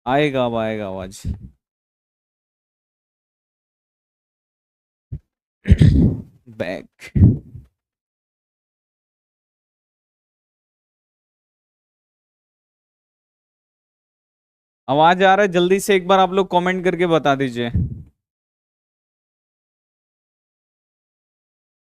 आएगा, अब आएगा आवाज। बैक। आवाज आ रहा है? जल्दी से एक बार आप लोग कमेंट करके बता दीजिए।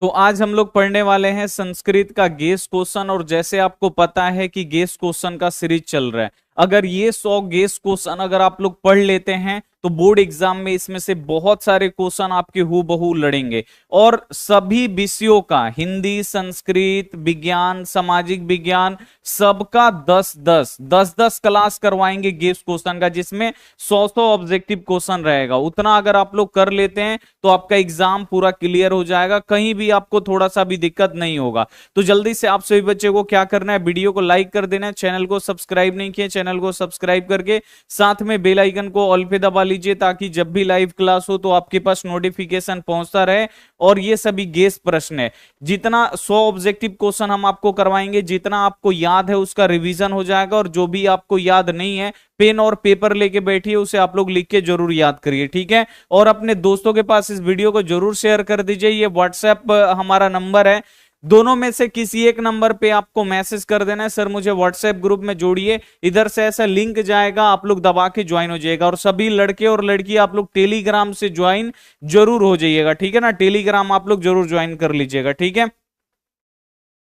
तो आज हम लोग पढ़ने वाले हैं संस्कृत का गेस क्वेश्चन। और जैसे आपको पता है कि गेस क्वेश्चन का सीरीज चल रहा है, अगर ये 100 गेस क्वेश्चन अगर आप लोग पढ़ लेते हैं तो बोर्ड एग्जाम में इसमें से बहुत सारे क्वेश्चन आपके हूबहू लड़ेंगे। और सभी विषयों का, हिंदी, संस्कृत, विज्ञान, सामाजिक विज्ञान, सबका 10 10 क्लास करवाएंगे गेस क्वेश्चन का, जिसमें 100 ऑब्जेक्टिव क्वेश्चन रहेगा। उतना अगर आप लोग कर लेते हैं तो आपका एग्जाम पूरा क्लियर हो जाएगा, कहीं भी आपको थोड़ा सा भी दिक्कत नहीं होगा। तो जल्दी से आप सभी बच्चे को क्या करना है, वीडियो को लाइक कर देना है। चैनल को सब्सक्राइब नहीं किए, चैनल को सब्सक्राइब करके साथ में बेल आइकन को ऑल पे दबा लीजिए, ताकि जब भी लाइव क्लास हो तो आपके पास नोटिफिकेशन पहुंचता रहे। और ये सभी गेस प्रश्न है, जितना 100 ऑब्जेक्टिव क्वेश्चन हम आपको करवाएंगे, जितना आपको याद है उसका रिवीजन हो जाएगा। और जो भी आपको याद नहीं है, पेन और पेपर लेके बैठिए, उसे आप लोग लिख के जरूर याद करिए, ठीक है। और अपने दोस्तों के पास इस वीडियो को जरूर शेयर कर दीजिए। ये व्हाट्सएप हमारा नंबर है, दोनों में से किसी एक नंबर पे आपको मैसेज कर देना है, सर मुझे व्हाट्सएप ग्रुप में जोड़िए। इधर से ऐसा लिंक जाएगा, आप लोग दबा के ज्वाइन हो जाएगा। और सभी लड़के और लड़की आप लोग टेलीग्राम से ज्वाइन जरूर हो जाइएगा, ठीक है ना। टेलीग्राम आप लोग जरूर ज्वाइन कर लीजिएगा, ठीक है।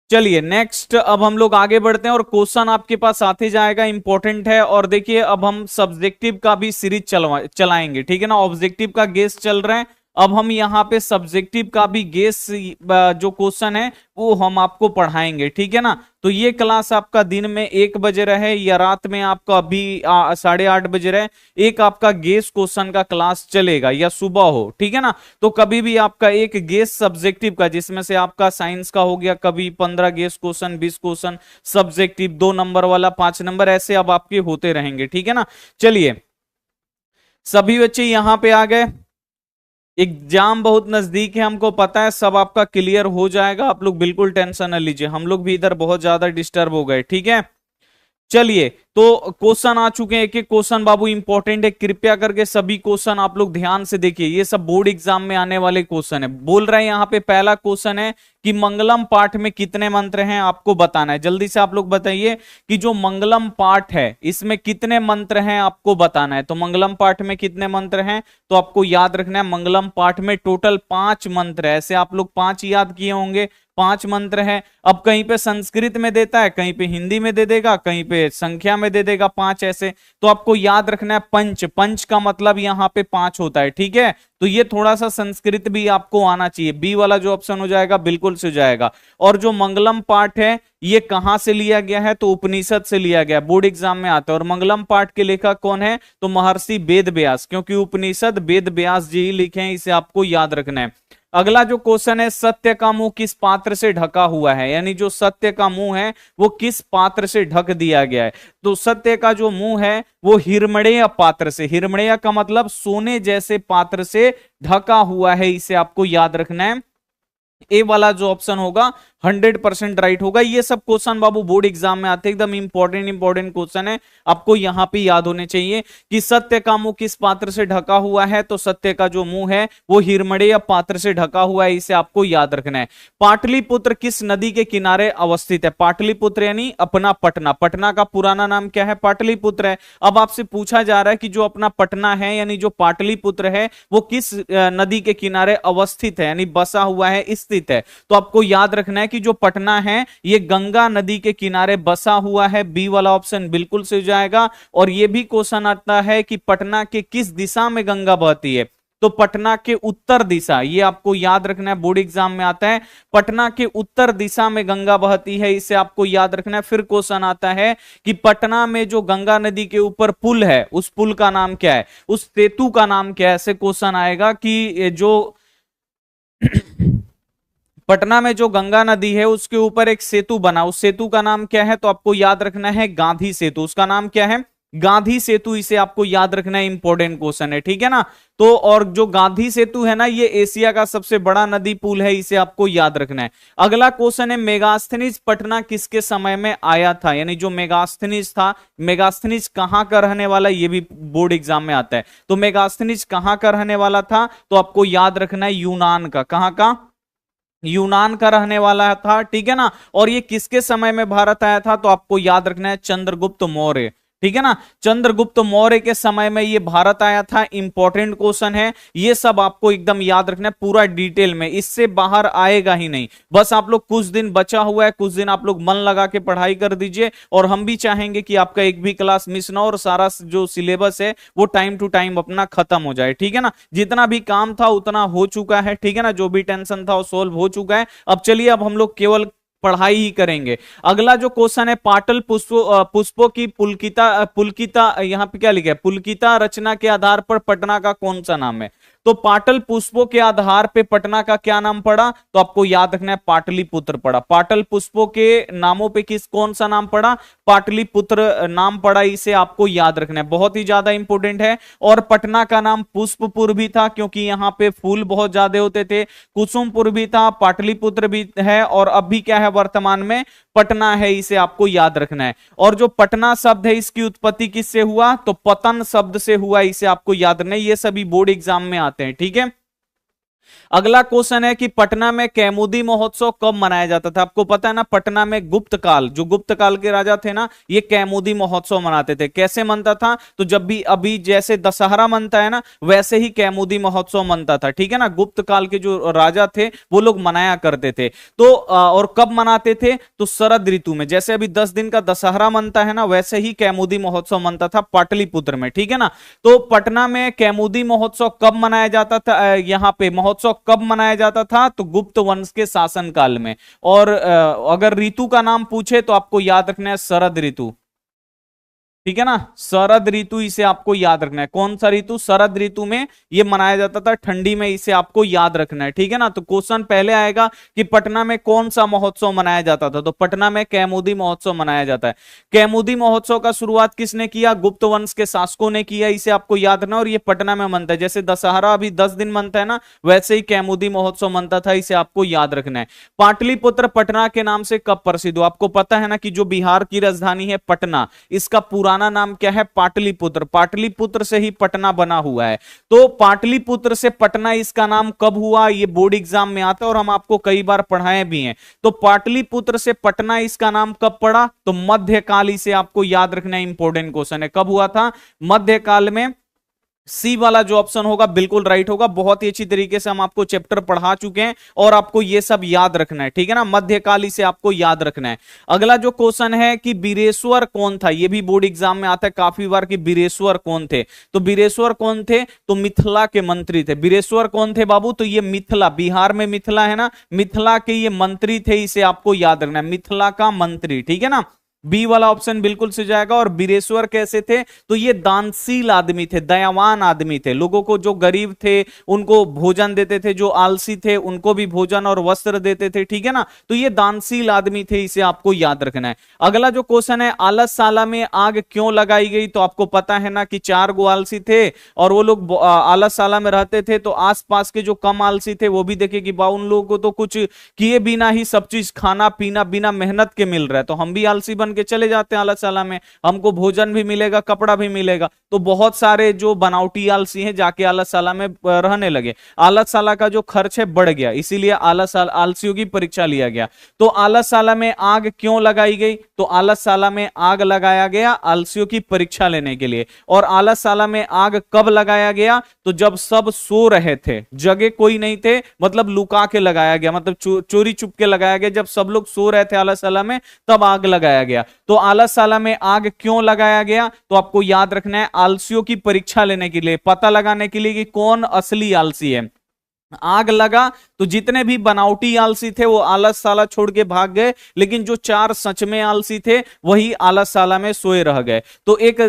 चलिए नेक्स्ट, अब हम लोग आगे बढ़ते हैं और क्वेश्चन आपके पास आते जाएगा, इंपॉर्टेंट है। और देखिए अब हम सब्जेक्टिव का भी सीरीज चलाएंगे, ठीक है ना। ऑब्जेक्टिव का गेस चल रहा है, अब हम यहाँ पे सब्जेक्टिव का भी गेस जो क्वेश्चन है वो हम आपको पढ़ाएंगे, ठीक है ना। तो ये क्लास आपका दिन में 1 बजे रहे या रात में आपका अभी 8:30 बजे रहे, एक आपका गेस क्वेश्चन का क्लास चलेगा, या सुबह हो, ठीक है ना। तो कभी भी आपका एक गेस सब्जेक्टिव का, जिसमें से आपका साइंस का हो गया कभी 15 guess question, 20 question subjective, 2 number वाला, 5 नंबर, ऐसे अब आपके होते रहेंगे, ठीक है ना। चलिए सभी बच्चे यहां पे आ गए। एग्जाम बहुत नजदीक है, हमको पता है, सब आपका क्लियर हो जाएगा, आप लोग बिल्कुल टेंशन न लीजिए। हम लोग भी इधर बहुत ज्यादा डिस्टर्ब हो गए, ठीक है। चलिए तो क्वेश्चन आ चुके हैं, एक एक क्वेश्चन बाबू इंपॉर्टेंट है, कृपया करके सभी क्वेश्चन आप लोग ध्यान से देखिए। ये सब बोर्ड एग्जाम में आने वाले क्वेश्चन है। बोल रहे हैं यहाँ पे, पहला क्वेश्चन है कि मंगलम पाठ में कितने मंत्र हैं, आपको बताना है। जल्दी से आप लोग बताइए कि जो मंगलम पाठ है इसमें कितने मंत्र हैं, आपको बताना है। तो मंगलम पाठ में कितने मंत्र हैं, तो आपको याद रखना है मंगलम पाठ में टोटल 5 मंत्र है। ऐसे आप लोग 5 याद किए होंगे, 5 मंत्र है। अब कहीं पे संस्कृत में देता है, कहीं पे हिंदी में दे देगा, कहीं पे संख्या में दे देगा 5 ऐसे। तो आपको याद रखना है पंच, पंच का मतलब यहां पे 5 होता है, ठीक है। तो ये थोड़ा सा संस्कृत भी आपको आना चाहिए, बी वाला जो ऑप्शन हो जाएगा बिल्कुल से हो जाएगा। और जो मंगलम पाठ है ये कहां से लिया गया है, तो उपनिषद से लिया गया, बोर्ड एग्जाम में आता है। और मंगलम पाठ के लेखक कौन है, तो महर्षि वेद व्यास, क्योंकि उपनिषद वेद व्यास जी ही लिखे हैं, इसे आपको याद रखना है। अगला जो क्वेश्चन है, सत्य का मुंह किस पात्र से ढका हुआ है, यानी जो सत्य का मुंह है वो किस पात्र से ढक दिया गया है। तो सत्य का जो मुंह है वो हिरमणेय पात्र से, हिरमणेय का मतलब सोने जैसे पात्र से ढका हुआ है, इसे आपको याद रखना है। ए वाला जो ऑप्शन होगा 100% राइट होगा। ये सब क्वेश्चन बाबू बोर्ड एग्जाम में आते हैं, एकदम इंपॉर्टेंट क्वेश्चन है, आपको यहां पे याद होने चाहिए कि सत्य का मुंह किस पात्र से ढका हुआ है। तो सत्य का जो मुंह है वो हिरमणेय पात्र से ढका हुआ है, इसे आपको याद रखना है। पाटलिपुत्र किस नदी के किनारे अवस्थित है, पाटलिपुत्र यानी अपना पटना, पटना का पुराना नाम क्या है, पाटलिपुत्र है। अब आपसे पूछा जा रहा है कि जो अपना पटना है यानी जो पाटलिपुत्र है वो किस नदी के किनारे अवस्थित है, यानी बसा हुआ है, स्थित है। तो आपको याद रखना है कि जो पटना है ये गंगा नदी के किनारे बसा हुआ है, बी वाला ऑप्शन बिल्कुल से हो जाएगा। और ये भी क्वेश्चन आता है कि पटना के किस दिशा में गंगा बहती है, तो पटना के उत्तर दिशा, ये आपको याद रखना है, बोर्ड एग्जाम में आता है, पटना के उत्तर दिशा में गंगा बहती है, इसे आपको याद रखना है। फिर क्वेश्चन आता है कि पटना में जो गंगा नदी के ऊपर पुल है उस पुल का नाम क्या है, उस सेतु का नाम क्या है। ऐसे क्वेश्चन आएगा कि जो पटना में जो गंगा नदी है उसके ऊपर एक सेतु बना, उस सेतु का नाम क्या है, तो आपको याद रखना है गांधी सेतु, उसका नाम क्या है, गांधी सेतु, इसे आपको याद रखना है, इंपॉर्टेंट क्वेश्चन है, ठीक है ना। तो और जो गांधी सेतु है ना, ये एशिया का सबसे बड़ा नदी पुल है, इसे आपको याद रखना है। अगला क्वेश्चन है मेगास्थनीज पटना किसके समय में आया था, यानी जो मेगास्थनीज था, मेगास्थनीज कहां का रहने वाला, ये भी बोर्ड एग्जाम में आता है। तो मेगास्थनीज कहां का रहने वाला था, तो आपको याद रखना है यूनान का। कहां का? यूनान का रहने वाला था, ठीक है ना। और ये किसके समय में भारत आया था, तो आपको याद रखना है चंद्रगुप्त मौर्य, ठीक है ना। चंद्रगुप्त मौर्य के समय में ये भारत आया था, इंपॉर्टेंट क्वेश्चन है, ये सब आपको एकदम याद रखना है पूरा डिटेल में, इससे बाहर आएगा ही नहीं। बस आप लोग कुछ दिन बचा हुआ है, कुछ दिन आप लोग मन लगा के पढ़ाई कर दीजिए, और हम भी चाहेंगे कि आपका एक भी क्लास मिस ना हो और सारा जो सिलेबस है वो टाइम टू टाइम अपना खत्म हो जाए, ठीक है ना। जितना भी काम था उतना हो चुका है, ठीक है ना, जो भी टेंशन था वो सोल्व हो चुका है। अब चलिए, अब हम लोग केवल पढ़ाई ही करेंगे। अगला जो क्वेश्चन है, पाटल पुष्पों की पुलकिता पुलकिता यहाँ पे क्या लिखा है, पुलकिता रचना के आधार पर पटना का कौन सा नाम है। तो पाटल पुष्पों के आधार पे पटना का क्या नाम पड़ा, तो आपको याद रखना है पाटलिपुत्र पड़ा। पाटल पुष्पों के नामों पे कौन सा नाम पड़ा, पाटलिपुत्र नाम पड़ा, इसे आपको याद रखना है, बहुत ही ज्यादा इंपॉर्टेंट है। और पटना का नाम पुष्पपुर भी था, क्योंकि यहाँ पे फूल बहुत ज्यादा होते थे। कुसुमपुर भी था, पाटलिपुत्र भी है, और अभी क्या है वर्तमान में, पटना है, इसे आपको याद रखना है। और जो पटना शब्द है, इसकी उत्पत्ति किससे हुआ, तो पतन शब्द से हुआ, इसे आपको याद रखना है। ये सभी बोर्ड एग्जाम में आते हैं, ठीक है। अगला क्वेश्चन है कि पटना में कैमुदी महोत्सव कब मनाया जाता था। आपको पता है ना, पटना में गुप्त काल, जो गुप्त काल के राजा थे ना, ये कैमुदी महोत्सव मनाते थे। कैसे मनता था, तो जब भी अभी जैसे दशहरा मनता है ना, वैसे ही कैमुदी महोत्सव मनता था, ठीक है ना। गुप्त काल के जो राजा थे वो लोग मनाया करते थे। तो और कब मनाते थे, तो शरद ऋतु में, जैसे अभी 10 दिन का दशहरा मनता है ना, वैसे ही कैमुदी महोत्सव मनता था पाटलिपुत्र में, ठीक है ना। तो पटना में कैमुदी महोत्सव कब मनाया जाता था, यहाँ पे महोत्सव कब मनाया जाता था, तो गुप्त वंश के शासनकाल में। और अगर ऋतु का नाम पूछे तो आपको याद रखना है शरद ऋतु, ठीक है ना। शरद ऋतु, इसे आपको याद रखना है। कौन सा ऋतु, शरद ऋतु में ये मनाया जाता था, ठंडी में, इसे आपको याद रखना है, ठीक है ना। तो क्वेश्चन पहले आएगा कि पटना में कौन सा महोत्सव मनाया जाता था, तो पटना में कैमुदी महोत्सव मनाया जाता है। कैमुदी महोत्सव का शुरुआत किसने किया, गुप्त वंश के शासकों ने किया, इसे आपको याद रखना। और ये पटना में मनता है, जैसे दशहरा अभी 10 दिन मनता है ना, वैसे ही कैमुदी महोत्सव मनता था, इसे आपको याद रखना है। पाटलिपुत्र पटना के नाम से कब प्रसिद्ध हुआ। आपको पता है ना कि जो बिहार की राजधानी है पटना, इसका पुराना नाम क्या है, पाटलिपुत्र। पाटलिपुत्र से ही पटना बना हुआ है। तो पाटलिपुत्र से पटना, इसका नाम कब हुआ, ये बोर्ड एग्जाम में आता है और हम आपको कई बार पढ़ाए भी हैं। तो पाटलिपुत्र से पटना, इसका नाम कब पड़ा, तो मध्यकाल, इसे आपको याद रखना है, इंपॉर्टेंट क्वेश्चन है। कब हुआ था, मध्यकाल में। सी वाला जो ऑप्शन होगा बिल्कुल राइट होगा। बहुत ही अच्छी तरीके से हम आपको चैप्टर पढ़ा चुके हैं और आपको ये सब याद रखना है, ठीक है ना। मध्यकाली से आपको याद रखना है। अगला जो क्वेश्चन है कि बीरेश्वर कौन था, ये भी बोर्ड एग्जाम में आता है काफी बार कि बीरेश्वर कौन थे। तो बीरेश्वर कौन थे, तो मिथिला के मंत्री थे। बीरेश्वर कौन थे बाबू, तो ये मिथिला, बिहार में मिथिला है ना, मिथिला के ये मंत्री थे, इसे आपको याद रखना है, मिथिला का मंत्री, ठीक है ना। बी वाला ऑप्शन बिल्कुल से जाएगा। और बीरेश्वर कैसे थे, तो ये दानशील आदमी थे, दयावान आदमी थे। लोगों को, जो गरीब थे उनको भोजन देते थे, जो आलसी थे उनको भी भोजन और वस्त्र देते थे, ठीक है ना। तो ये दानशील आदमी थे, इसे आपको याद रखना है। अगला जो क्वेश्चन है, आलसशाला में आग क्यों लगाई गई, तो आपको पता है ना कि 4 गो आलसी थे और वो लोग आलसशाला में रहते थे। तो आसपास के जो कम आलसी थे वो भी देखे कि बा उन लोगों को तो कुछ किए बिना ही सब चीज खाना पीना बिना मेहनत के मिल रहा है, तो हम भी आलसी बन के चले जाते हैं आलसशाला में, हमको भोजन भी मिलेगा, कपड़ा भी मिलेगा। तो बहुत सारे जो बनावटी आलसी हैं जाके आलसशाला में रहने लगे। आलसशाला का जो खर्च है बढ़ गया, इसीलिए आलसियों की परीक्षा लिया गया। तो आलसशाला में आग क्यों लगाई गई, तो आलसशाला में आग लगाया गया आलसियों की परीक्षा लेने के लिए। और आलसशाला में आग कब लगाया गया, तो जब सब सो रहे थे, जगह कोई नहीं थे, मतलब लुका के लगाया गया, मतलब चोरी चुप के लगाया गया। जब सब लोग सो रहे थे आलसशाला में, तब आग लगाया गया। तो आलसशाला में आग क्यों लगाया गया, तो आपको याद रखना है आलसियों की परीक्षा लेने के लिए, पता लगाने के लिए कि कौन असली आलसी है। आग लगा तो जितने भी बनावटी आलसी थे वो आलस साला छोड़ के भाग गए, लेकिन जो चार सच में आलसी थे वही आलस साला में सोए रह गए। तो एक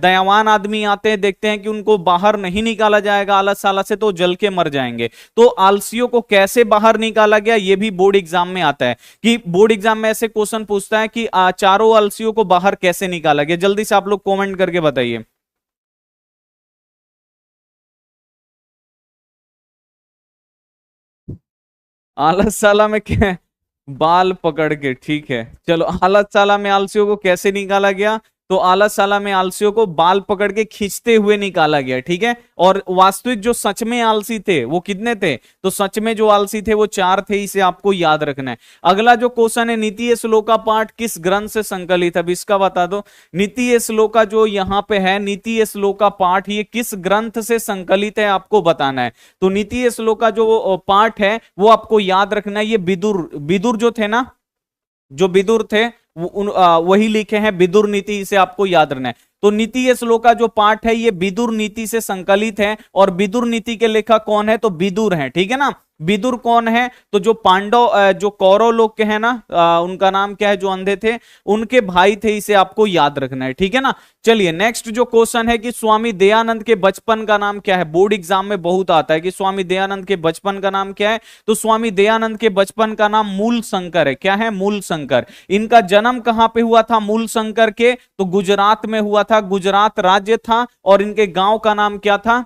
दयावान आदमी आते हैं, देखते हैं कि उनको बाहर नहीं निकाला जाएगा आलस साला से, तो जल के मर जाएंगे। तो आलसियों को कैसे बाहर निकाला गया ये भी बोर्ड एग्जाम में आता है, कि बोर्ड एग्जाम में ऐसे क्वेश्चन पूछता है कि चारों आलसियों को बाहर कैसे निकाला गया। जल्दी से आप लोग कॉमेंट करके बताइए। आलस साला में क्या, बाल पकड़ के, ठीक है चलो। आलस साला में आलसियों को कैसे निकाला गया, तो आलस साला में आलसियों को बाल पकड़ के खींचते हुए निकाला गया, ठीक है। और वास्तविक जो सच में आलसी थे वो कितने थे, तो सच में जो आलसी थे वो चार थे, इसे आपको याद रखना है। अगला जो क्वेश्चन है, नीति श्लोका पाठ किस ग्रंथ से संकलित है, अब इसका बता दो। नीति श्लोका जो यहाँ पे है, नीति श्लोका पाठ, ये किस ग्रंथ से संकलित है आपको बताना है। तो नीति श्लोका जो पाठ है वो आपको याद रखना है, ये विदुर, विदुर जो थे ना, जो विदुर थे वही लिखे हैं विदुर नीति, इसे आपको याद रखना है। तो नीति श्लोका जो पाठ है ये विदुर नीति से संकलित है, और विदुर नीति के लेखक कौन है, तो विदुर है, ठीक है ना। विदुर कौन है, तो जो पांडव जो कौरव लोग के हैं ना, उनका नाम क्या है, जो अंधे थे उनके भाई थे, इसे आपको याद रखना है, ठीक है ना। चलिए नेक्स्ट जो क्वेश्चन है कि स्वामी दयानंद के बचपन का नाम क्या है। बोर्ड एग्जाम में बहुत आता है कि स्वामी दयानंद के बचपन का नाम क्या है, तो स्वामी दयानंद के बचपन का नाम मूल शंकर है। क्या है, मूल शंकर। इनका जन्म कहां पे हुआ था मूल शंकर के, तो गुजरात में हुआ था, गुजरात राज्य था। और इनके गांव का नाम क्या था,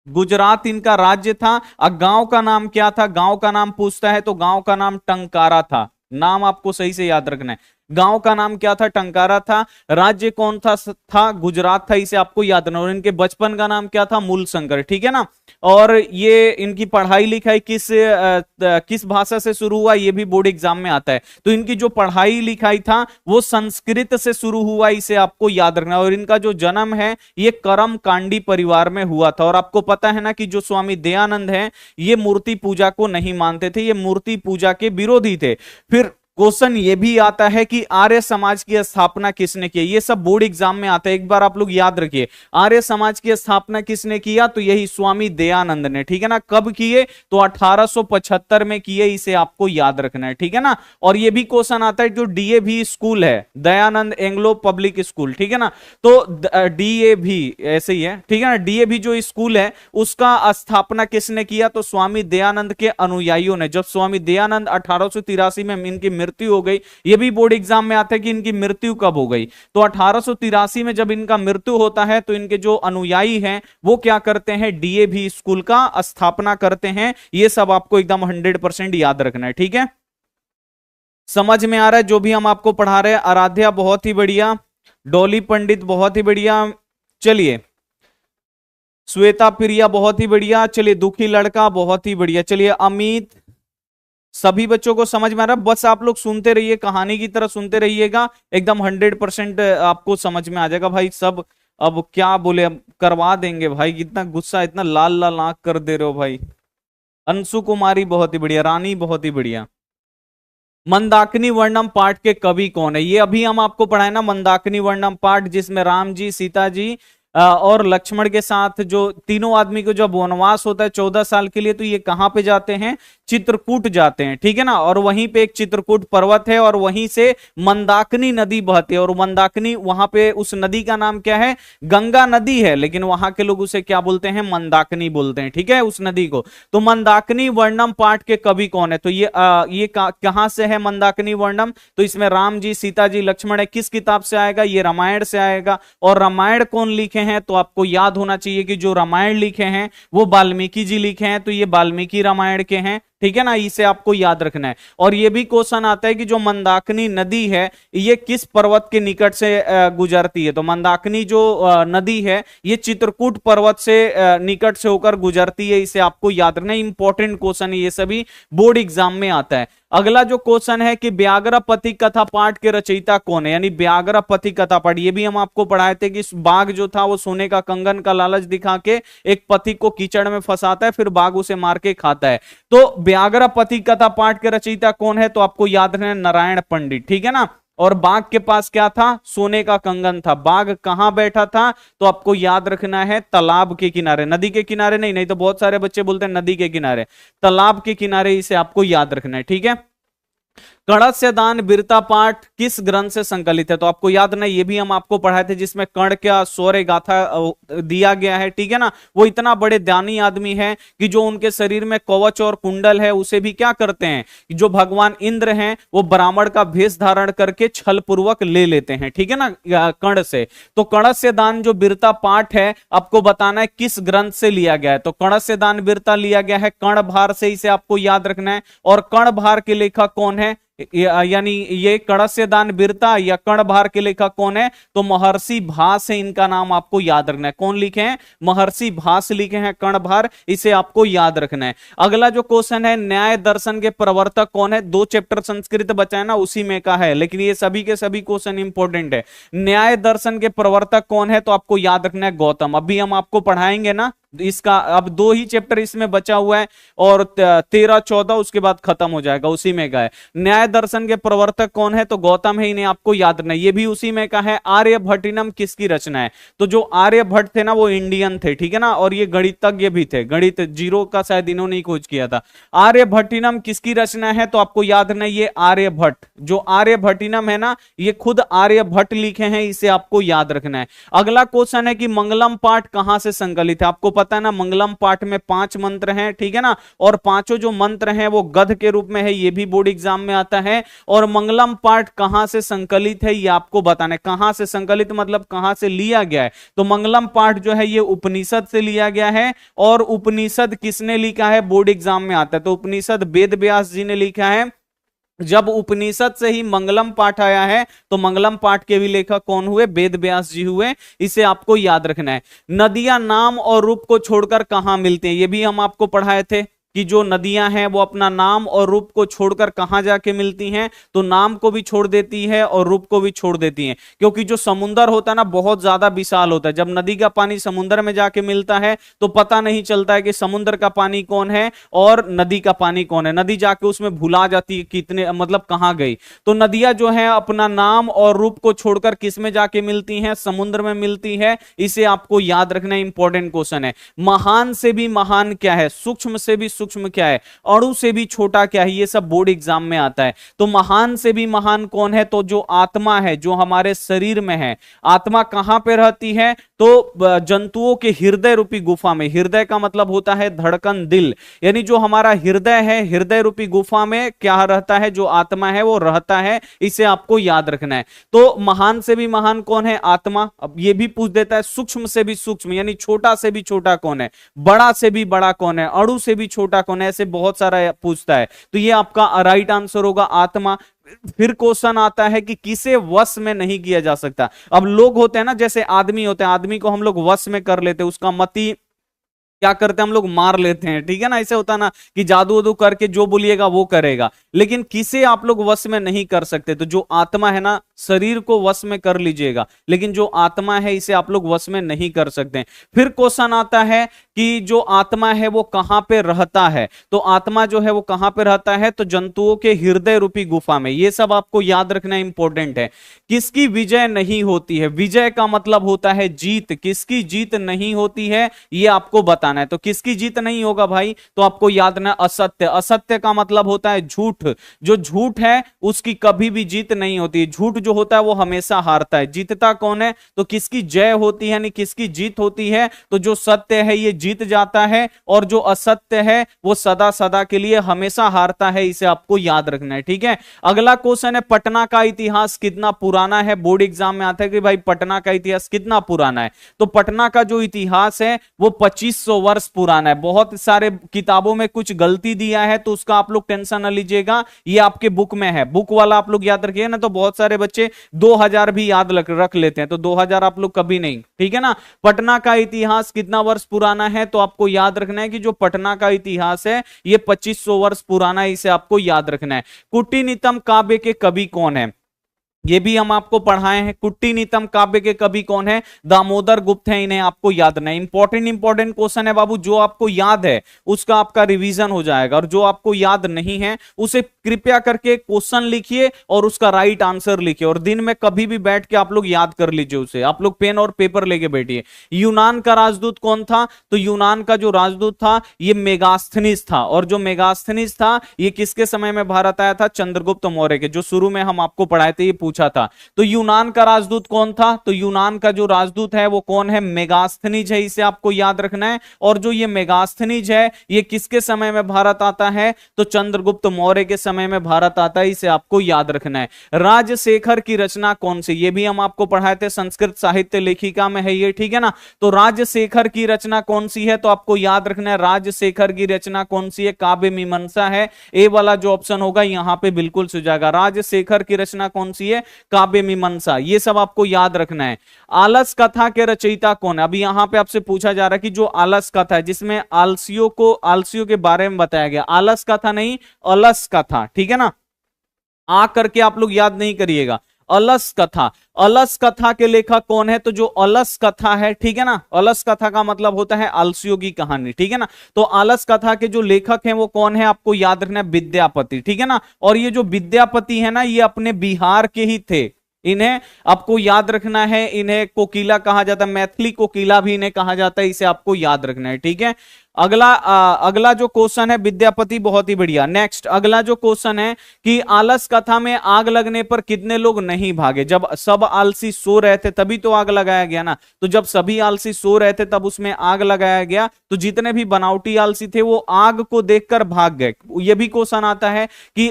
गुजरात इनका राज्य था। अब गांव का नाम क्या था, गांव का नाम पूछता है तो गांव का नाम टंकारा था। नाम आपको सही से याद रखना है, गांव का नाम क्या था, टंकारा था। राज्य कौन था गुजरात था, इसे आपको याद रखना। और इनके बचपन का नाम क्या था, मूल शंकर, ठीक है ना। और ये इनकी पढ़ाई लिखाई किस भाषा से शुरू हुआ, ये भी बोर्ड एग्जाम में आता है। तो इनकी जो पढ़ाई लिखाई था वो संस्कृत से शुरू हुआ, इसे आपको याद रखना। और इनका जो जन्म है ये करम कांडी परिवार में हुआ था। और आपको पता है ना कि जो स्वामी दयानंद है ये मूर्ति पूजा को नहीं मानते थे, ये मूर्ति पूजा के विरोधी थे। फिर क्वेश्चन ये भी आता है कि आर्य समाज की स्थापना किसने की, ये सब बोर्ड एग्जाम में आता है, एक बार आप लोग याद रखिए। आर्य समाज की स्थापना किसने किया, तो यही स्वामी दयानंद ने, ठीक है ना। कब किए, तो 1875 में किए, इसे आपको याद रखना है, ठीक है ना। और ये भी क्वेश्चन आता है जो डीएवी स्कूल है, दयानंद एंग्लो पब्लिक स्कूल, ठीक है ना। तो डीएवी ऐसे ही है, ठीक है ना। डीएवी जो स्कूल है उसका स्थापना किसने किया, तो स्वामी दयानंद के अनुयायियों ने। जब स्वामी दयानंद 1883 में इनकी मृत्यु हो गई, ये भी बोर्ड एग्जाम में आता है कि इनकी मृत्यु कब हो गई, तो 1883 में जब इनका मृत्यु होता है तो इनके जो अनुयायी हैं वो क्या करते हैं, डीएवी स्कूल का स्थापना करते हैं। ये सब आपको एकदम 100% याद रखना है, ठीक है। समझ में आ रहा है जो भी हम आपको पढ़ा रहे हैं। आराध्या बहुत ही बढ़िया, डॉली पंडित बहुत ही बढ़िया, चलिए श्वेता प्रिया बहुत ही बढ़िया, चलिए दुखी लड़का बहुत ही बढ़िया, चलिए अमित, सभी बच्चों को समझ में आ रहा है। बस आप लोग सुनते रहिए, कहानी की तरह सुनते रहिएगा, एकदम 100% आपको समझ में आ जाएगा भाई सब। अब क्या बोले, अब करवा देंगे भाई, कितना गुस्सा, इतना लाल लाल आंख कर दे रहे हो भाई। अंशु कुमारी बहुत ही बढ़िया, रानी बहुत ही बढ़िया। मंदाकिनी वर्णम पाठ के कवि कौन है, ये अभी हम आपको पढ़ाए ना, मंदाकिनी वर्णम पाठ, जिसमें राम जी, सीता जी और लक्ष्मण के साथ जो तीनों आदमी को जब वनवास होता है 14 साल के लिए, तो ये कहां पे जाते हैं, चित्रकूट जाते हैं, ठीक है ना। और वहीं पे एक चित्रकूट पर्वत है और वहीं से मंदाकिनी नदी बहती है। और मंदाकिनी, वहां पे उस नदी का नाम क्या है, गंगा नदी है, लेकिन वहां के लोग उसे क्या बोलते हैं, मंदाकिनी बोलते हैं, ठीक है, उस नदी को। तो मंदाकिनी वर्णम पाठ के कवि कौन है, तो ये कहां से है मंदाकिनी वर्णम, तो इसमें राम जी, सीता जी, लक्ष्मण है, किस किताब से आएगा, ये रामायण से आएगा। और रामायण कौन लिखे हैं, तो आपको याद होना चाहिए कि जो रामायण लिखे हैं वो वाल्मीकि जी लिखे हैं, तो ये वाल्मीकि रामायण के हैं, ठीक है ना, इसे आपको याद रखना है। और ये भी क्वेश्चन आता है कि जो मंदाकिनी नदी है ये किस पर्वत के निकट से गुजरती है, तो मंदाकिनी जो नदी है ये चित्रकूट पर्वत से निकट से होकर गुजरती है, इसे आपको याद रखना है। इंपॉर्टेंट क्वेश्चन है, ये सभी बोर्ड एग्जाम में आता है। अगला जो क्वेश्चन है कि व्याघ्रपति कथा पाठ के रचयिता कौन है, यानी व्याघ्रपति कथा पाठ, ये भी हम आपको पढ़ाए थे कि बाघ जो था वो सोने का कंगन का लालच दिखा के एक पति को कीचड़ में फंसाता है, फिर बाघ उसे मार के खाता है। तो व्याघ्रपति कथा पाठ के रचयिता कौन है, तो आपको याद रखना है नारायण पंडित, ठीक है ना। और बाघ के पास क्या था? सोने का कंगन था। बाघ कहां बैठा था? तो आपको याद रखना है तालाब के किनारे, नदी के किनारे नहीं, नहीं तो बहुत सारे बच्चे बोलते हैं नदी के किनारे, तालाब के किनारे, इसे आपको याद रखना है, ठीक है। कणस्य दान वीरता पाठ किस ग्रंथ से संकलित है? तो आपको याद नहीं, ये भी हम आपको पढ़ाए थे, जिसमें कर्ण का शौर्य गाथा दिया गया है, ठीक है ना। वो इतना बड़े दानी आदमी है कि जो उनके शरीर में कवच और कुंडल है उसे भी क्या करते हैं, जो भगवान इंद्र हैं वो ब्राह्मण का भेष धारण करके छल पूर्वक ले लेते हैं, ठीक है ना, कर्ण से। तो कणस्य दान जो वीरता पाठ है, आपको बताना है किस ग्रंथ से लिया गया है। तो कणस्य दान वीरता लिया गया है कर्णभार से, इसे आपको याद रखना है। और कर्णभार के लेखक कौन है? यानी ये कणस्य दान वीरता या कर्णभार के लेखक कौन है? तो महर्षि भास है, इनका नाम आपको याद रखना है। कौन लिखे हैं? महर्षि भास लिखे हैं कर्णभार, इसे आपको याद रखना है। अगला जो क्वेश्चन है, न्याय दर्शन के प्रवर्तक कौन है? 2 चैप्टर संस्कृत बचा है ना, उसी में का है, लेकिन ये सभी के सभी क्वेश्चन इंपॉर्टेंट है। न्याय दर्शन के प्रवर्तक कौन है? तो आपको याद रखना है गौतम। अभी हम आपको पढ़ाएंगे ना इसका, अब 2 ही चैप्टर इसमें बचा हुआ है और 13-14 उसके बाद खत्म हो जाएगा, उसी में का है। न्याय दर्शन के प्रवर्तक कौन है? तो गौतम है, इन्हें आपको याद रखना है, ये भी उसी में का है। आर्यभट्टिनम किसकी रचना है? तो जो आर्यभट्ट थे ना वो इंडियन थे, ठीक है ना, और ये गणितज्ञ भी थे, गणित जीरो का शायद इन्होंने ही खोज किया था। आर्यभट्टिनम किसकी रचना है? तो आपको याद रखना है ये आर्यभट्ट, जो आर्यभट्टिनम है ना ये खुद आर्यभट्ट लिखे हैं, इसे आपको याद रखना है। अगला क्वेश्चन है कि मंगलम पाठ कहां से संकलित है? आपको पता है ना मंगलम पाठ में 5 मंत्र हैं, ठीक है ना, और पांचों जो मंत्र हैं वो गद्य के रूप में है, ये भी बोर्ड एग्जाम में आता है। और मंगलम पाठ कहां से संकलित है ये आपको बताना है। कहां से संकलित मतलब कहां से लिया गया है? तो मंगलम पाठ जो है ये उपनिषद से लिया गया है। और उपनिषद किसने लिखा है? बोर्ड एग्जाम में आता है, तो उपनिषद वेद व्यास जी ने लिखा है। जब उपनिषद से ही मंगलम पाठ आया है तो मंगलम पाठ के भी लेखक कौन हुए? वेद व्यास जी हुए, इसे आपको याद रखना है। नदियां नाम और रूप को छोड़कर कहां मिलती हैं? ये भी हम आपको पढ़ाए थे कि जो नदियां हैं वो अपना नाम और रूप को छोड़कर कहां जाके मिलती हैं? तो नाम को भी छोड़ देती है और रूप को भी छोड़ देती हैं, क्योंकि जो समुंदर होता है ना बहुत ज्यादा विशाल होता है। जब नदी का पानी समुद्र में जाके मिलता है तो पता नहीं चलता है कि समुद्र का पानी कौन है और नदी का पानी कौन है। नदी जाके उसमें भुला जाती है कितने, मतलब कहां गई। तो नदियां जो है अपना नाम और रूप को छोड़कर किस में जाके मिलती हैं? समुद्र में मिलती है, इसे आपको याद रखना, इंपॉर्टेंट क्वेश्चन है। महान से भी महान क्या है? सूक्ष्म से भी सूक्ष्म क्या है? अणु से भी छोटा क्या है? ये सब बोर्ड एग्जाम में आता है। तो महान से भी महान कौन है? तो जो आत्मा है, जो हमारे शरीर में है। आत्मा कहां पे रहती है? तो जंतुओं के हृदय रूपी गुफा में। हृदय का मतलब होता है धड़कन, दिल, यानी जो हमारा हृदय है, हृदय रूपी गुफा में क्या रहता है? जो आत्मा है वो रहता है, इसे आपको याद रखना है। तो महान से भी महान कौन है? आत्मा। अब ये भी पूछ देता है सूक्ष्म से भी सूक्ष्म, यानी छोटा से भी छोटा कौन है? बड़ा से भी बड़ा कौन है? अणु से भी छोटा कौन है? ऐसे बहुत सारा पूछता है, तो ये आपका राइट आंसर होगा आत्मा। फिर क्वेश्चन आता है कि किसे वश में नहीं किया जा सकता? अब लोग होते हैं ना, जैसे आदमी होते हैं, आदमी को हम लोग वश में कर लेते हैं, उसका मति क्या करते हैं हम लोग? मार लेते हैं, ठीक है ना। ऐसे होता ना कि जादू वादू करके जो बोलिएगा वो करेगा, लेकिन किसे आप लोग वश में नहीं कर सकते? तो जो आत्मा है ना, शरीर को वश में कर लीजिएगा, लेकिन जो आत्मा है इसे आप लोग वश में नहीं कर सकते। फिर क्वेश्चन आता है कि जो आत्मा है वो कहां पे रहता है? तो आत्मा जो है वो कहां पे रहता है? तो जंतुओं के हृदय रूपी गुफा में। ये सब आपको याद रखना इंपॉर्टेंट है। किसकी विजय नहीं होती है? विजय का मतलब होता है जीत। किसकी जीत नहीं होती है ये आपको बताना है। तो किसकी जीत नहीं होगा भाई? तो आपको याद रखना असत्य। असत्य का मतलब होता है झूठ। जो झूठ है उसकी कभी भी जीत नहीं होती। झूठ जो होता है वो हमेशा हारता है। जीतता कौन है? तो किसकी जय होती है, यानी किसकी जीत होती है? तो जो सत्य है ये जीत जाता है, और जो असत्य है वो सदा सदा के लिए हमेशा हारता है, इसे आपको याद रखना है, ठीक है। अगला क्वेश्चन है पटना का इतिहास कितना पुराना है? बोर्ड एग्जाम में आता है कि भाई पटना का इतिहास कितना पुराना है? तो पटना का जो इतिहास है वो 2500 वर्ष पुराना है। बहुत सारे किताबों में कुछ गलती दिया है तो उसका आप लोग टेंशन न लीजिएगा, ये आपके बुक में है। बुक वाला आप लोग याद रखिए ना। तो बहुत सारे बच्चे 2000 भी याद रख लेते हैं, तो 2000 आप लोग कभी नहीं, ठीक है ना। पटना का इतिहास कितना वर्ष पुराना है? तो आपको याद रखना है कि जो पटना का इतिहास है ये 2500 वर्ष पुराना है, इसे आपको याद रखना है। कुटिनितम काव्य के कवि कौन है? ये भी हम आपको पढ़ाए हैं। कुट्टी नीतम काव्य के कवि कौन है? दामोदर गुप्त हैं, इन्हें आपको याद रखना है। इंपॉर्टेंट क्वेश्चन है बाबू, जो आपको याद है उसका आपका रिवीजन हो जाएगा, और जो आपको याद नहीं है उसे कृपया करके क्वेश्चन लिखिए और उसका राइट आंसर लिखिए, और दिन में कभी भी बैठ के आप लोग याद कर लीजिए उसे। आप लोग पेन और पेपर लेके बैठिए। यूनान का राजदूत कौन था? तो यूनान का जो राजदूत था ये मेगास्थनीज था, और जो मेगास्थनीज था ये किसके समय में भारत आया था? चंद्रगुप्त मौर्य के, जो शुरू में हम आपको पढ़ाए थे, ये पूछा था। तो यूनान का राजदूत कौन था? तो यूनान का जो राजदूत है वो कौन है? मेगास्थनीज है, इसे आपको याद रखना है। और जो ये मेगास्थनीज है ये किसके समय में भारत आता है? तो चंद्रगुप्त मौर्य के समय में भारत आता है, इसे आपको याद रखना है। राजशेखर की रचना कौन सी? ये भी हम आपको पढ़ाए थे, संस्कृत साहित्य लेखिका में है ये, ठीक है ना। तो राजशेखर की रचना कौन सी है? तो आपको याद रखना है राजशेखर की रचना कौन सी है? काव्य मीमांसा है। ए वाला जो ऑप्शन होगा यहां पे बिल्कुल सही जाएगा। राजशेखर की रचना कौन सी है? काव्य मीमांसा। ये सब आपको याद रखना है। आलस कथा के रचयिता कौन है? अभी यहां पे आपसे पूछा जा रहा है कि जो आलस कथा है जिसमें आलसियों के बारे में बताया गया, आलस कथा नहीं, अलस कथा, ठीक है ना। आ करके आप लोग याद नहीं करिएगा। अलस कथा, अलस कथा के लेखक कौन है? तो जो अलस कथा है, ठीक है ना, अलस कथा का मतलब होता है आलसियों की कहानी, ठीक है ना। तो अलस कथा के जो लेखक हैं वो कौन है? आपको याद रखना है विद्यापति, ठीक है ना। और ये जो विद्यापति है ना ये अपने बिहार के ही थे, इन्हें आपको याद रखना है। इन्हें कोकिला कहा जाता है, मैथिली कोकिला भी इन्हें कहा जाता है, इसे आपको याद रखना है, ठीक है। अगला जो क्वेश्चन है विद्यापति, बहुत ही बढ़िया। नेक्स्ट अगला जो क्वेश्चन है कि आलस कथा में आग लगने पर कितने लोग नहीं भागे? जब सब आलसी सो रहे थे तभी तो आग लगाया गया ना। तो जब सभी आलसी सो रहे थे तब उसमें आग लगाया गया, तो जितने भी बनावटी आलसी थे वो आग को देखकर भाग गए। ये भी क्वेश्चन आता है कि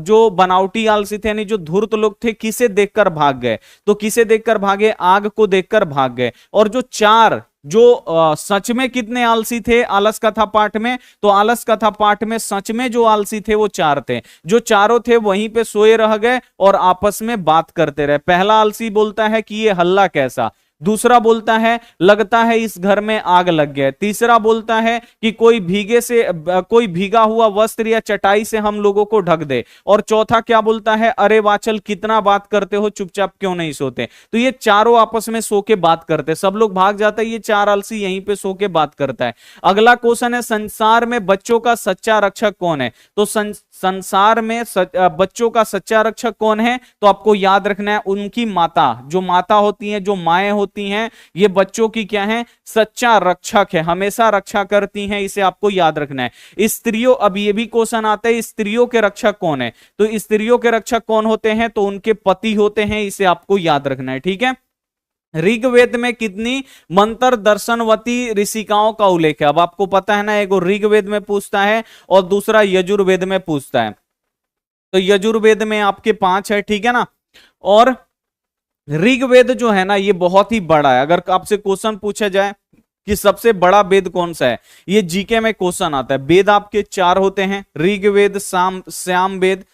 जो बनावटी आलसी थे यानी जो धूर्त लोग थे किसे देखकर भाग गए? तो किसे देखकर भागे? आग को देखकर भाग गए। और जो चार सच में कितने आलसी थे आलस कथा पाठ में? तो आलस कथा पाठ में सच में जो आलसी थे वो चार थे। जो चारों थे वहीं पे सोए रह गए और आपस में बात करते रहे। पहला आलसी बोलता है कि ये हल्ला कैसा, दूसरा बोलता है लगता है इस घर में आग लग गया, तीसरा बोलता है कि कोई भीगा हुआ वस्त्र या चटाई से हम लोगों को ढक दे, और चौथा क्या बोलता है? अरे वाचल कितना बात करते हो, चुपचाप क्यों नहीं सोते? तो ये चारों आपस में सो के बात करते, सब लोग भाग जाता है, ये चार आलसी यहीं पे सो के बात करता है। अगला क्वेश्चन है संसार में बच्चों का सच्चा रक्षक कौन है? तो संसार में बच्चों का सच्चा रक्षक कौन है? तो आपको याद रखना है उनकी माता, जो माता होती है, जो माएं होती हैं, ये बच्चों की क्या है? सच्चा रक्षक है, हमेशा रक्षा करती हैं, इसे आपको याद रखना है। स्त्रियों, अब ये भी क्वेश्चन आता है स्त्रियों के रक्षक कौन है? तो स्त्रियों के रक्षक कौन होते हैं? तो उनके पति होते हैं, इसे आपको याद रखना है, ठीक है। ऋग्वेद में कितनी मंत्र दर्शनवती ऋषिकाओं का उल्लेख है? अब आपको पता है ना, एक ऋग्वेद में पूछता है और दूसरा यजुर्वेद में पूछता है। तो यजुर्वेद में आपके 5 है, ठीक है ना। और ऋग्वेद जो है ना ये बहुत ही बड़ा है। अगर आपसे क्वेश्चन पूछा जाए कि सबसे बड़ा वेद कौन सा है, ये जीके में क्वेश्चन आता है। वेद आपके 4 होते हैं, ऋग्वेद, साम वेद,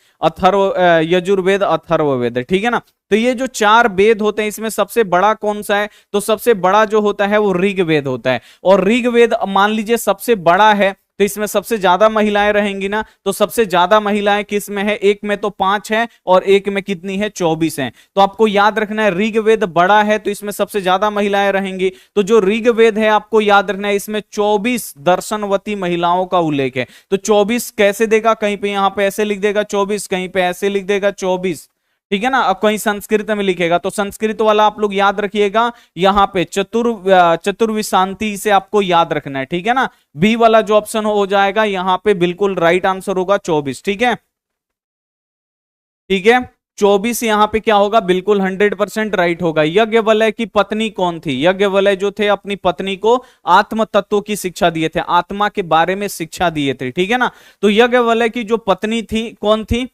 यजुर्वेद, अथर्ववेद, ठीक है ना। तो ये जो 4 वेद होते हैं इसमें सबसे बड़ा कौन सा है? तो सबसे बड़ा जो होता है वो ऋग्वेद होता है। और ऋग्वेद मान लीजिए सबसे बड़ा है तो इसमें सबसे ज्यादा महिलाएं रहेंगी ना, तो सबसे ज्यादा महिलाएं किस में है? एक में तो 5 है और एक में कितनी है? 24 है। तो आपको याद रखना है ऋग्वेद बड़ा है तो इसमें सबसे ज्यादा महिलाएं रहेंगी। तो जो ऋग्वेद है आपको याद रखना है इसमें 24 दर्शनवती महिलाओं का उल्लेख है। तो 24 कैसे देगा? कहीं पे यहां पे ऐसे लिख देगा 24, कहीं पे ऐसे लिख देगा 24, ठीक है ना। अब कहीं संस्कृत में लिखेगा तो संस्कृत वाला आप लोग याद रखिएगा, यहां पे चतुर्विशांति से आपको याद रखना है, ठीक है ना। बी वाला जो ऑप्शन हो जाएगा यहां पे बिल्कुल राइट आंसर होगा 24, ठीक है, ठीक है। 24 यहां पे क्या होगा? बिल्कुल 100% राइट होगा। यज्ञवल्क्य की पत्नी कौन थी? यज्ञवल्क्य जो थे अपनी पत्नी को आत्म तत्व की शिक्षा दिए थे, आत्मा के बारे में शिक्षा दिए थे, ठीक है ना। तो यज्ञवल्क्य की जो पत्नी थी कौन थी?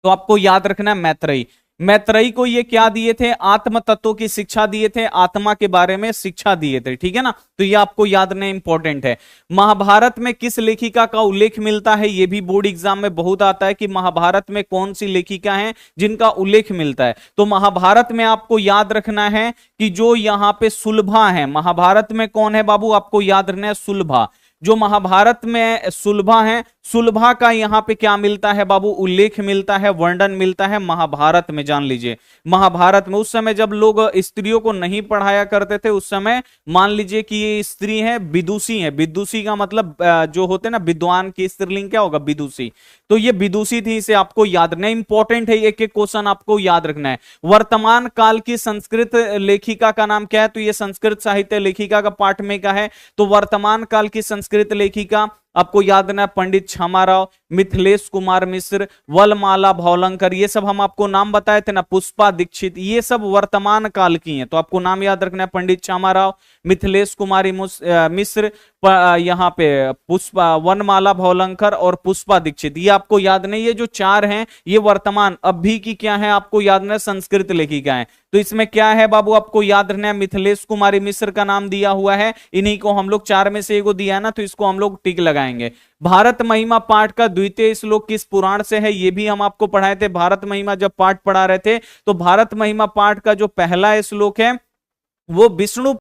तो आपको याद रखना है मैत्रेयी। मैत्रेयी को ये क्या दिए थे? आत्म तत्व की शिक्षा दिए थे, आत्मा के बारे में शिक्षा दिए थे, ठीक है ना। तो ये आपको याद रखना इंपॉर्टेंट है। महाभारत में किस लेखिका का उल्लेख मिलता है? ये भी बोर्ड एग्जाम में बहुत आता है कि महाभारत में कौन सी लेखिका है जिनका उल्लेख मिलता है। तो महाभारत में आपको याद रखना है कि जो यहां पे सुलभा है, महाभारत में कौन है बाबू? आपको याद रखना है सुलभा। जो महाभारत में सुलभा है, सुलभा का यहाँ पे क्या मिलता है बाबू, उल्लेख मिलता है, वर्णन मिलता है महाभारत में। जान लीजिए महाभारत में उस समय जब लोग स्त्रियों को नहीं पढ़ाया करते थे, उस समय मान लीजिए कि ये स्त्री है, विदुषी है। विदुषी का मतलब जो होते हैं ना विद्वान की स्त्रीलिंग क्या होगा, विदुषी। तो ये विदुषी थी, इसे आपको याद रखना, इंपॉर्टेंट है, एक एक क्वेश्चन आपको याद रखना है। वर्तमान काल की संस्कृत लेखिका का नाम क्या है, तो ये संस्कृत साहित्य लेखिका का पाठ में का है। तो वर्तमान काल की संस्कृत लेखिका आपको याद रखना है, पंडित क्षमाराव, मिथिलेश कुमार मिश्र, वलमाला भौलंकर, ये सब हम आपको नाम बताए थे ना, पुष्पा दीक्षित, ये सब वर्तमान काल की हैं। तो आपको नाम याद रखना है, पंडित क्षमाराव, मिथिलेश कुमारी मिश्र, यहाँ पे पुष्पा, वनमाला भौलंकर और पुष्पा दीक्षित, ये आपको याद नहीं। ये जो चार हैं ये वर्तमान अभी की क्या है आपको याद रखना है, संस्कृत लेखिका है। तो इसमें क्या है बाबू आपको याद रखना है, मिथिलेश कुमारी मिश्र का नाम दिया हुआ है, इन्हीं को हम लोग चार में से एक दिया है ना, तो इसको हम लोग टिक लगाएंगे। भारत महिमा पाठ का द्वितीय श्लोक किस पुराण से है, ये भी हम आपको पढ़ाए थे। भारत महिमा जब पाठ पढ़ा रहे थे तो भारत महिमा पाठ का जो पहला श्लोक है वो विष्णु